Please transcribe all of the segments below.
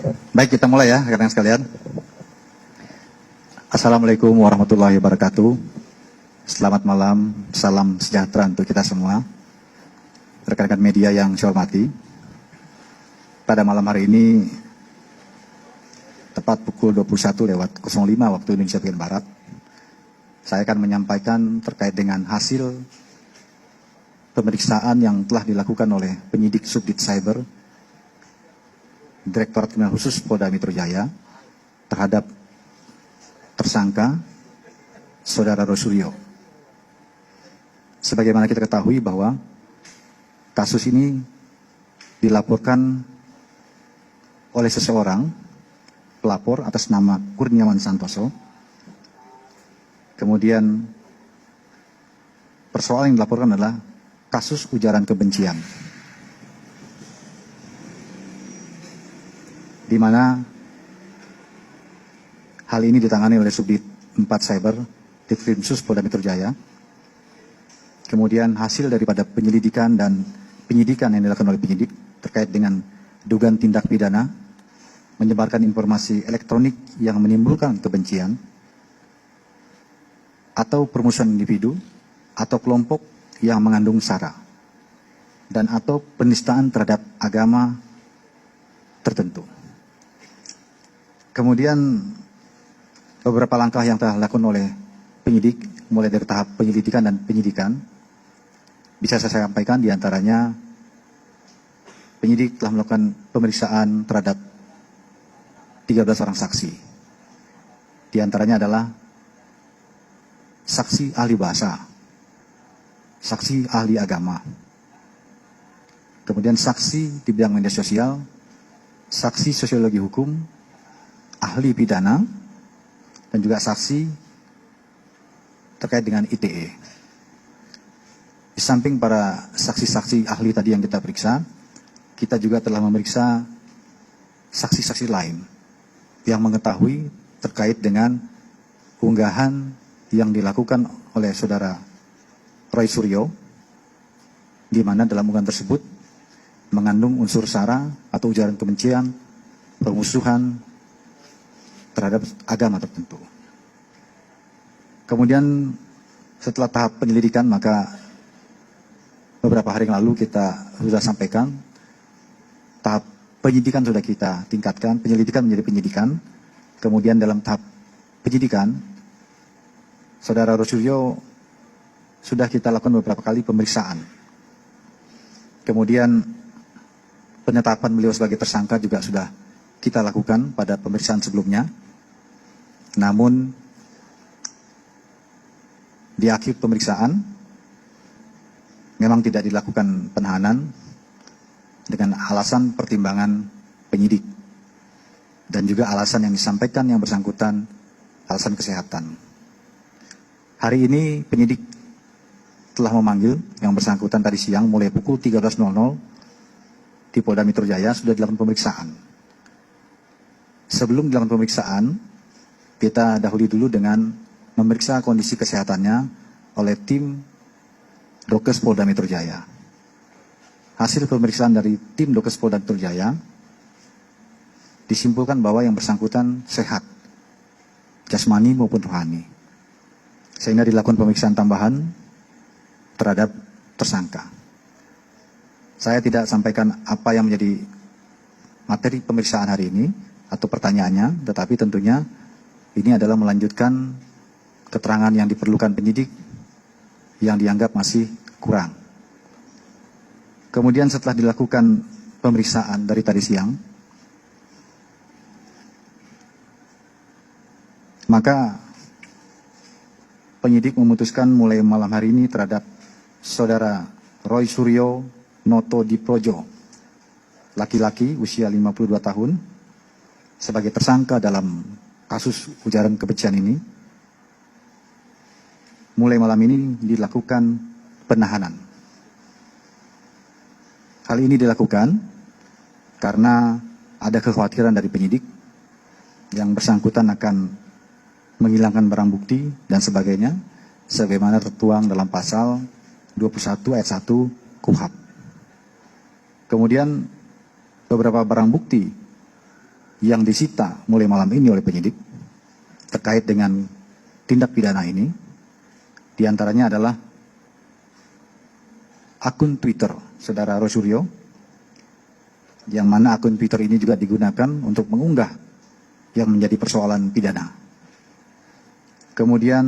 Baik, kita mulai ya, rekan-rekan sekalian. Assalamualaikum warahmatullahi wabarakatuh. Selamat malam, salam sejahtera untuk kita semua. Rekan-rekan media yang saya hormati. Pada malam hari ini, tepat pukul 21.05 waktu Indonesia bagian Barat, saya akan menyampaikan terkait dengan hasil pemeriksaan yang telah dilakukan oleh penyidik Subdit Cyber Direktorat Kriminal Khusus Polda Metro Jaya terhadap tersangka Saudara Rosuryo. Sebagaimana kita ketahui bahwa kasus ini dilaporkan oleh seseorang pelapor atas nama Kurniawan Santoso. Kemudian persoalan yang dilaporkan adalah kasus ujaran kebencian, di mana hal ini ditangani oleh Subdit 4 Cyber Ditkrimsus Polda Metro Jaya. Kemudian hasil daripada penyelidikan dan penyidikan yang dilakukan oleh penyidik terkait dengan dugaan tindak pidana menyebarkan informasi elektronik yang menimbulkan kebencian atau permusuhan individu atau kelompok yang mengandung sara dan atau penistaan terhadap agama tertentu. Kemudian beberapa langkah yang telah dilakukan oleh penyidik mulai dari tahap penyelidikan dan penyidikan bisa saya sampaikan, diantaranya penyidik telah melakukan pemeriksaan terhadap 13 orang saksi. Di antaranya adalah saksi ahli bahasa, saksi ahli agama, kemudian saksi di bidang media sosial, saksi sosiologi hukum, ahli pidana, dan juga saksi terkait dengan ITE. Di samping para saksi-saksi ahli tadi yang kita periksa, kita juga telah memeriksa saksi-saksi lain yang mengetahui terkait dengan unggahan yang dilakukan oleh Saudara Roy Suryo, di mana dalam unggahan tersebut mengandung unsur sara atau ujaran kebencian, permusuhan terhadap agama tertentu. Kemudian setelah tahap penyelidikan, maka beberapa hari yang lalu kita sudah sampaikan tahap penyidikan sudah kita tingkatkan, penyelidikan menjadi penyidikan. Kemudian dalam tahap penyidikan, Saudara Rosuryo sudah kita lakukan beberapa kali pemeriksaan. Kemudian penetapan beliau sebagai tersangka juga sudah kita lakukan pada pemeriksaan sebelumnya. Namun di akhir pemeriksaan memang tidak dilakukan penahanan dengan alasan pertimbangan penyidik dan juga alasan yang disampaikan yang bersangkutan alasan kesehatan. Hari ini penyidik telah memanggil yang bersangkutan tadi siang mulai pukul 13.00 di Polda Metro Jaya sudah dilakukan pemeriksaan. Sebelum dilakukan pemeriksaan, kita dahului dulu dengan memeriksa kondisi kesehatannya oleh tim Dokes Polda Metro Jaya. Hasil pemeriksaan dari tim Dokes Polda Metro Jaya disimpulkan bahwa yang bersangkutan sehat, jasmani maupun rohani, sehingga dilakukan pemeriksaan tambahan terhadap tersangka. Saya tidak sampaikan apa yang menjadi materi pemeriksaan hari ini atau pertanyaannya, tetapi tentunya ini adalah melanjutkan keterangan yang diperlukan penyidik yang dianggap masih kurang. Kemudian setelah dilakukan pemeriksaan dari tadi siang, maka penyidik memutuskan mulai malam hari ini terhadap Saudara Roy Suryo Noto Diprojo, laki-laki usia 52 tahun, sebagai tersangka dalam kasus ujaran kebencian ini. Mulai malam ini dilakukan penahanan. Hal ini dilakukan karena ada kekhawatiran dari penyidik yang bersangkutan akan menghilangkan barang bukti dan sebagainya, sebagaimana tertuang dalam pasal 21 ayat 1 KUHP. Kemudian beberapa barang bukti yang disita mulai malam ini oleh penyidik terkait dengan tindak pidana ini, diantaranya adalah akun Twitter Saudara Rosuryo, yang mana akun Twitter ini juga digunakan untuk mengunggah yang menjadi persoalan pidana. Kemudian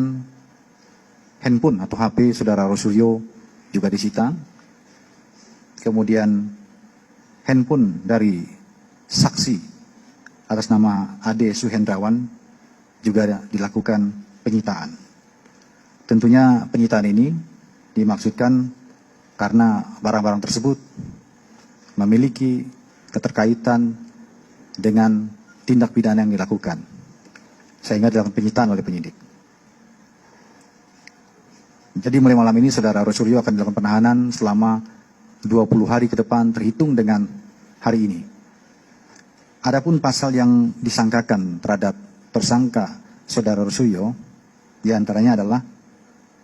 handphone atau HP Saudara Rosuryo juga disita. Kemudian handphone dari saksi atas nama Ade Suhendrawan juga dilakukan penyitaan. Tentunya penyitaan ini dimaksudkan karena barang-barang tersebut memiliki keterkaitan dengan tindak pidana yang dilakukan, sehingga dilakukan penyitaan oleh penyidik. Jadi mulai malam ini Saudara Rosuryo akan dilakukan penahanan selama 20 hari ke depan terhitung dengan hari ini. Adapun pasal yang disangkakan terhadap tersangka Saudara Rosuryo diantaranya adalah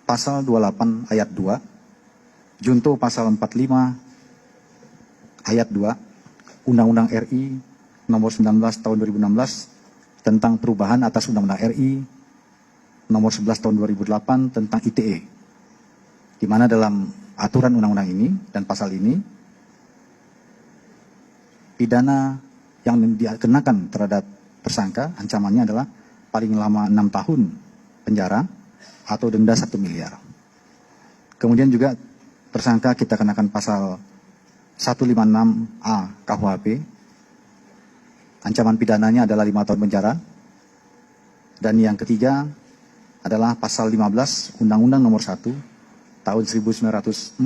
pasal 28 ayat 2, junto pasal 45 ayat 2 Undang-Undang RI nomor 19 tahun 2016 tentang perubahan atas Undang-Undang RI nomor 11 tahun 2008 tentang ITE, di mana dalam aturan undang-undang ini dan pasal ini pidana yang dikenakan terhadap tersangka ancamannya adalah paling lama 6 tahun penjara atau denda 1 miliar. Kemudian juga tersangka kita kenakan pasal 156A KUHP, ancaman pidananya adalah 5 tahun penjara. Dan yang ketiga adalah pasal 15 Undang-Undang nomor 1 tahun 1946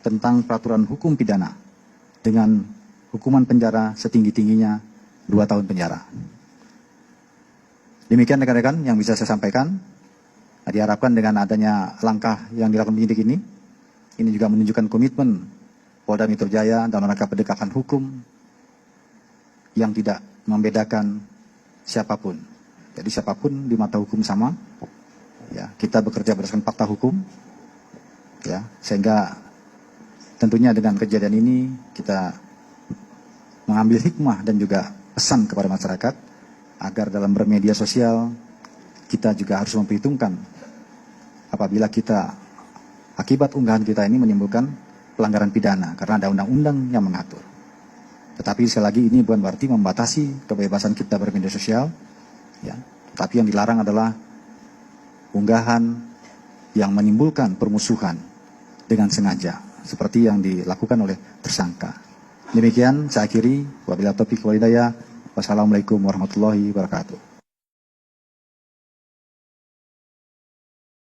tentang peraturan hukum pidana dengan hukuman penjara setinggi-tingginya 2 tahun penjara. Demikian rekan-rekan yang bisa saya sampaikan. Diharapkan dengan adanya langkah yang dilakukan penyidik ini juga menunjukkan komitmen Polda Metro Jaya dalam rangka penegakan hukum yang tidak membedakan siapapun. Jadi siapapun di mata hukum sama. Ya, kita bekerja berdasarkan fakta hukum. Ya, sehingga tentunya dengan kejadian ini kita mengambil hikmah dan juga pesan kepada masyarakat agar dalam bermedia sosial kita juga harus memperhitungkan apabila kita akibat unggahan kita ini menimbulkan pelanggaran pidana karena ada undang-undang yang mengatur. Tetapi sekali lagi ini bukan berarti membatasi kebebasan kita bermedia sosial, ya. Tapi yang dilarang adalah unggahan yang menimbulkan permusuhan dengan sengaja seperti yang dilakukan oleh tersangka. Demikian saya akhiri. Wabillahi taufiq wal hidayah. Wassalamualaikum warahmatullahi wabarakatuh.